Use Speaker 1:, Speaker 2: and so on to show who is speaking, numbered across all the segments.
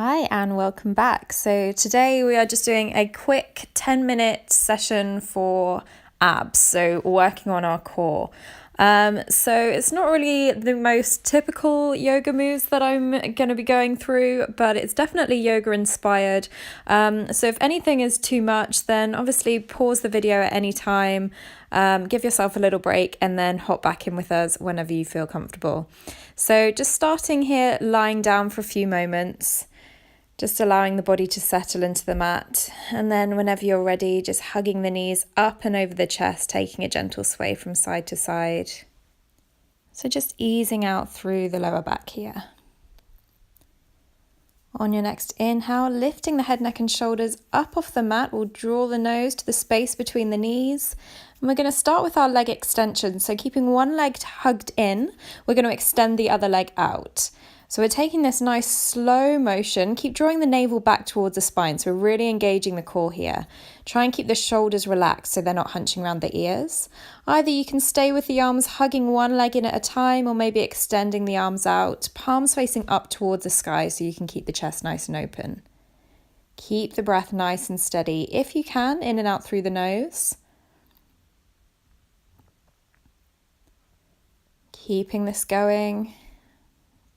Speaker 1: Hi and welcome back. So today we are just doing a quick 10-minute session for abs, so working on our core. So it's not really the most typical yoga moves that I'm going to be going through, but it's definitely yoga inspired. So if anything is too much, then obviously pause the video at any time, give yourself a little break, and then hop back in with us whenever you feel comfortable. So just starting here, lying down for a few moments. Just allowing the body to settle into the mat. And then whenever you're ready, just hugging the knees up and over the chest, taking a gentle sway from side to side. So just easing out through the lower back here. On your next inhale, lifting the head, neck and shoulders up off the mat, we'll draw the nose to the space between the knees. And we're going to start with our leg extension. So keeping one leg hugged in, we're going to extend the other leg out. So we're taking this nice slow motion, keep drawing the navel back towards the spine. So we're really engaging the core here. Try and keep the shoulders relaxed so they're not hunching around the ears. Either you can stay with the arms hugging one leg in at a time, or maybe extending the arms out, palms facing up towards the sky so you can keep the chest nice and open. Keep the breath nice and steady. If you can, in and out through the nose. Keeping this going.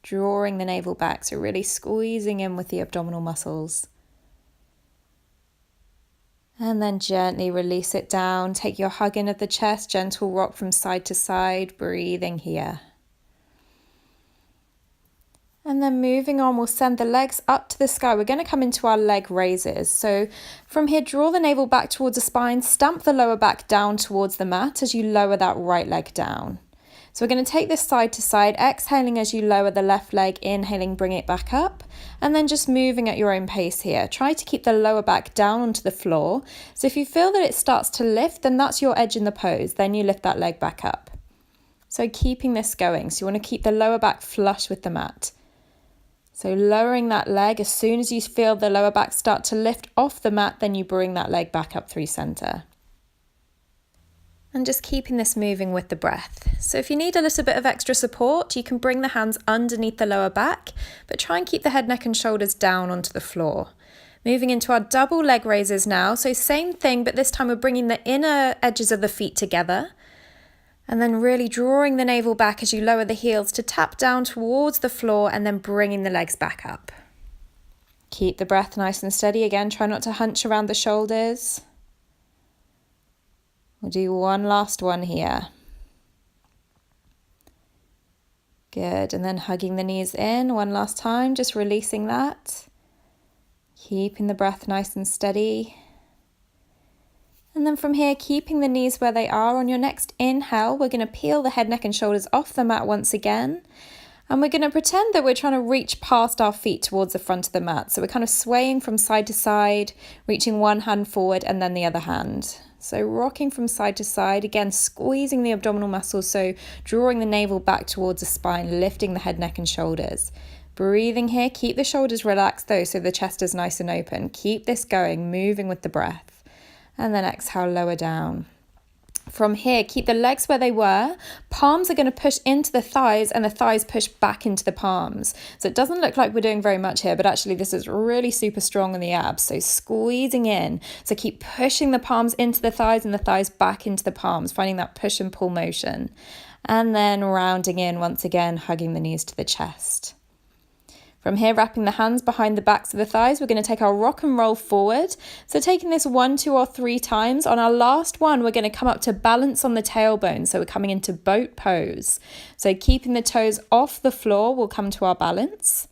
Speaker 1: Drawing the navel back, so really squeezing in with the abdominal muscles. And then gently release it down. Take your hug in at the chest, gentle rock from side to side, breathing here. And then moving on, we'll send the legs up to the sky. We're going to come into our leg raises. So from here, draw the navel back towards the spine, stamp the lower back down towards the mat as you lower that right leg down. So we're going to take this side to side, exhaling as you lower the left leg, inhaling, bring it back up, and then just moving at your own pace here. Try to keep the lower back down onto the floor. So if you feel that it starts to lift, then that's your edge in the pose. Then you lift that leg back up. So keeping this going. So you want to keep the lower back flush with the mat. So lowering that leg, as soon as you feel the lower back start to lift off the mat, then you bring that leg back up through center. And just keeping this moving with the breath. So if you need a little bit of extra support, you can bring the hands underneath the lower back, but try and keep the head, neck and shoulders down onto the floor. Moving into our double leg raises now. So same thing, but this time we're bringing the inner edges of the feet together. And then really drawing the navel back as you lower the heels to tap down towards the floor, and then bringing the legs back up. Keep the breath nice and steady. Again, try not to hunch around the shoulders. We'll do one last one here. Good, and then hugging the knees in one last time, just releasing that. Keeping the breath nice and steady. And then from here, keeping the knees where they are. On your next inhale, we're going to peel the head, neck and shoulders off the mat once again. And we're going to pretend that we're trying to reach past our feet towards the front of the mat. So we're kind of swaying from side to side, reaching one hand forward and then the other hand. So rocking from side to side, again, squeezing the abdominal muscles, so drawing the navel back towards the spine, lifting the head, neck and shoulders. Breathing here, keep the shoulders relaxed though, so the chest is nice and open. Keep this going, moving with the breath. And then exhale, lower down. From here, keep the legs where they were. Palms are going to push into the thighs and the thighs push back into the palms. So it doesn't look like we're doing very much here, but actually this is really super strong in the abs. So squeezing in. So keep pushing the palms into the thighs and the thighs back into the palms, finding that push and pull motion. And then rounding in once again, hugging the knees to the chest. From here, wrapping the hands behind the backs of the thighs, we're going to take our rock and roll forward. So taking this 1, 2 or 3 times. On our last one, we're going to come up to balance on the tailbone. So we're coming into boat pose. So keeping the toes off the floor, we'll come to our balance.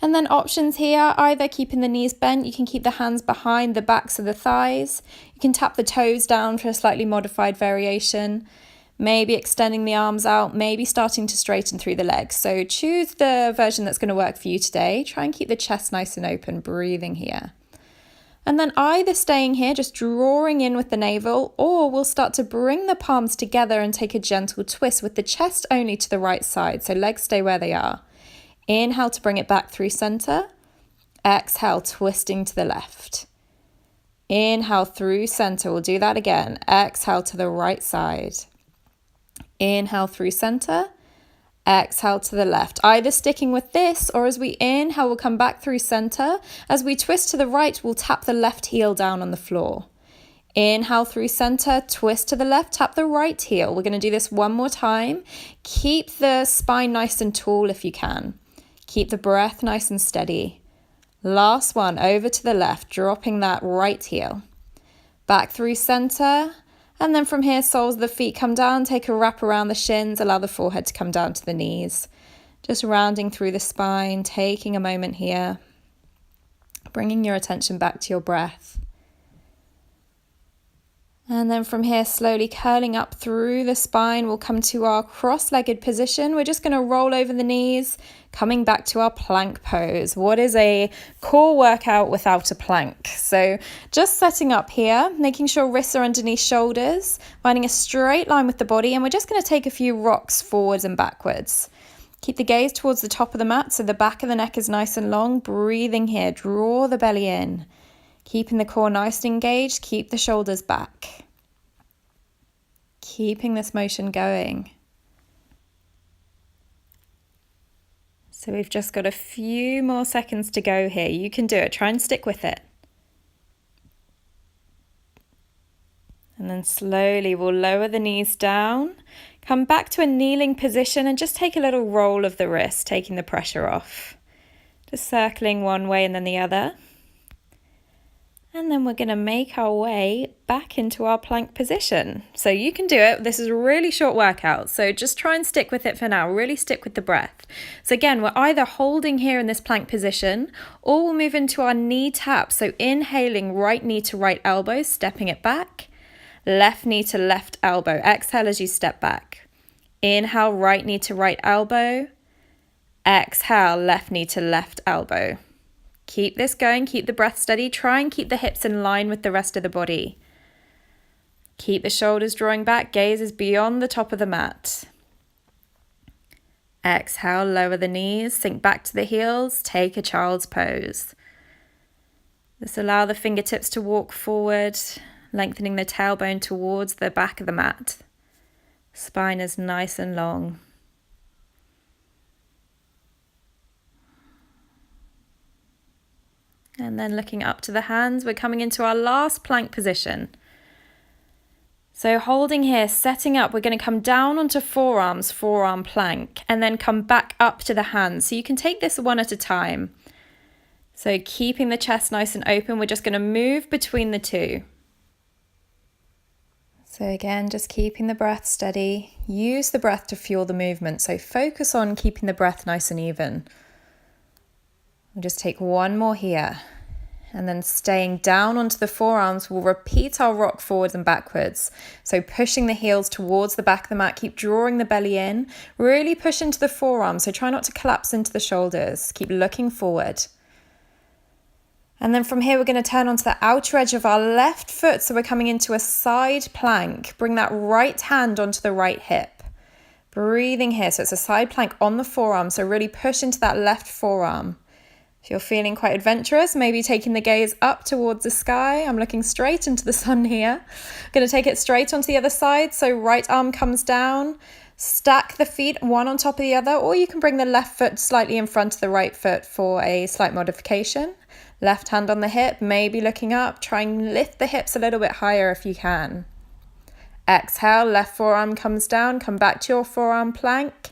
Speaker 1: And then options here, either keeping the knees bent, you can keep the hands behind the backs of the thighs. You can tap the toes down for a slightly modified variation. Maybe extending the arms out, maybe starting to straighten through the legs. So choose the version that's going to work for you today. Try and keep the chest nice and open, breathing here. And then either staying here, just drawing in with the navel, or we'll start to bring the palms together and take a gentle twist with the chest only to the right side. So legs stay where they are. Inhale to bring it back through center. Exhale, twisting to the left. Inhale through center. We'll do that again. Exhale to the right side. Inhale through center, Exhale to the left, either sticking with this or as we inhale, we'll come back through center. As we twist to the right, we'll tap the left heel down on the floor. Inhale through center, twist to the left, tap the right heel. We're going to do this one more time. Keep the spine nice and tall if you can. Keep the breath nice and steady. Last one, over to the left, dropping that right heel. Back through center, and then from here, soles of the feet come down, take a wrap around the shins, allow the forehead to come down to the knees. Just rounding through the spine, taking a moment here, bringing your attention back to your breath. And then from here, slowly curling up through the spine, we'll come to our cross-legged position. We're just going to roll over the knees, coming back to our plank pose. What is a core workout without a plank? So just setting up here, making sure wrists are underneath shoulders, finding a straight line with the body, and we're just going to take a few rocks forwards and backwards. Keep the gaze towards the top of the mat so the back of the neck is nice and long. Breathing here, draw the belly in. Keeping the core nice and engaged, keep the shoulders back. Keeping this motion going. So we've just got a few more seconds to go here. You can do it. Try and stick with it. And then slowly we'll lower the knees down, come back to a kneeling position and just take a little roll of the wrist, taking the pressure off. Just circling one way and then the other. And then we're going to make our way back into our plank position. So you can do it. This is a really short workout. So just try and stick with it for now. Really stick with the breath. So again, we're either holding here in this plank position or we'll move into our knee tap. So inhaling, right knee to right elbow, stepping it back. Left knee to left elbow. Exhale as you step back. Inhale, right knee to right elbow. Exhale, left knee to left elbow. Keep this going, keep the breath steady. Try and keep the hips in line with the rest of the body. Keep the shoulders drawing back, gaze is beyond the top of the mat. Exhale, lower the knees, sink back to the heels, take a child's pose. Just allow the fingertips to walk forward, lengthening the tailbone towards the back of the mat. Spine is nice and long. And then looking up to the hands, we're coming into our last plank position. So holding here, setting up, we're going to come down onto forearms, forearm plank, and then come back up to the hands. So you can take this one at a time. So keeping the chest nice and open, we're just going to move between the two. So again, just keeping the breath steady. Use the breath to fuel the movement. So focus on keeping the breath nice and even. We'll just take one more here. And then staying down onto the forearms, we'll repeat our rock forwards and backwards. So pushing the heels towards the back of the mat, keep drawing the belly in, really push into the forearms. So try not to collapse into the shoulders. Keep looking forward. And then from here, we're going to turn onto the outer edge of our left foot. So we're coming into a side plank. Bring that right hand onto the right hip. Breathing here. So it's a side plank on the forearm. So really push into that left forearm. If you're feeling quite adventurous, maybe taking the gaze up towards the sky. I'm looking straight into the sun here. I'm going to take it straight onto the other side. So right arm comes down, stack the feet one on top of the other, or you can bring the left foot slightly in front of the right foot for a slight modification. Left hand on the hip, maybe looking up. Try and lift the hips a little bit higher if you can. Exhale, left forearm comes down, come back to your forearm plank.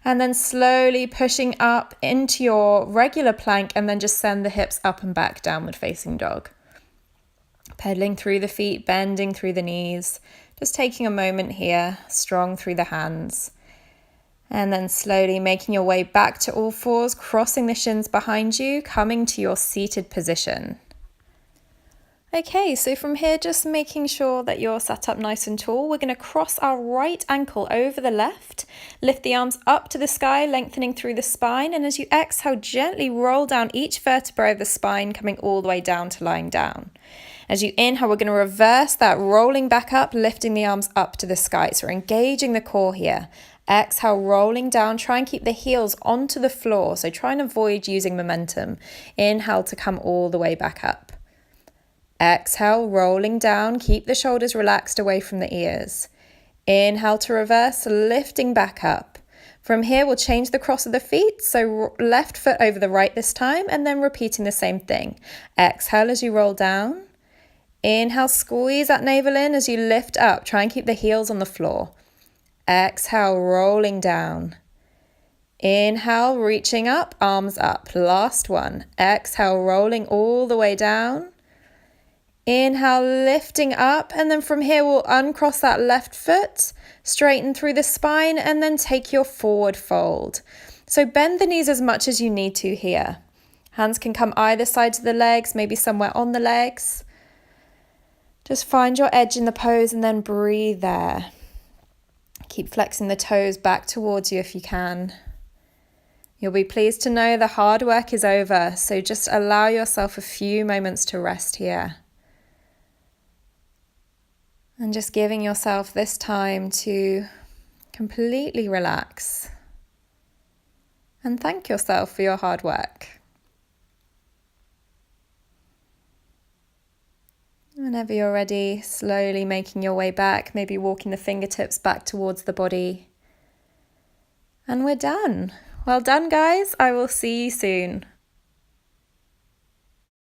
Speaker 1: And then slowly pushing up into your regular plank and then just send the hips up and back, downward facing dog. Pedaling through the feet, bending through the knees, just taking a moment here, strong through the hands. And then slowly making your way back to all fours, crossing the shins behind you, coming to your seated position. Okay, so from here, just making sure that you're sat up nice and tall, we're going to cross our right ankle over the left, lift the arms up to the sky, lengthening through the spine, and as you exhale, gently roll down each vertebra of the spine, coming all the way down to lying down. As you inhale, we're going to reverse that, rolling back up, lifting the arms up to the sky. So we're engaging the core here. Exhale, rolling down, try and keep the heels onto the floor, so try and avoid using momentum. Inhale to come all the way back up. Exhale, rolling down, keep the shoulders relaxed away from the ears. Inhale to reverse, lifting back up. From here, we'll change the cross of the feet. So left foot over the right this time, and then repeating the same thing. Exhale as you roll down. Inhale, squeeze that navel in as you lift up. Try and keep the heels on the floor. Exhale, rolling down. Inhale, reaching up, arms up. Last one. Exhale, rolling all the way down. Inhale, lifting up, and then from here we'll uncross that left foot, straighten through the spine, and then take your forward fold. So bend the knees as much as you need to here. Hands can come either side to the legs, maybe somewhere on the legs. Just find your edge in the pose and then breathe there. Keep flexing the toes back towards you if you can. You'll be pleased to know the hard work is over, so just allow yourself a few moments to rest here. And just giving yourself this time to completely relax and thank yourself for your hard work. Whenever you're ready, slowly making your way back, maybe walking the fingertips back towards the body. And we're done. Well done, guys. I will see you soon.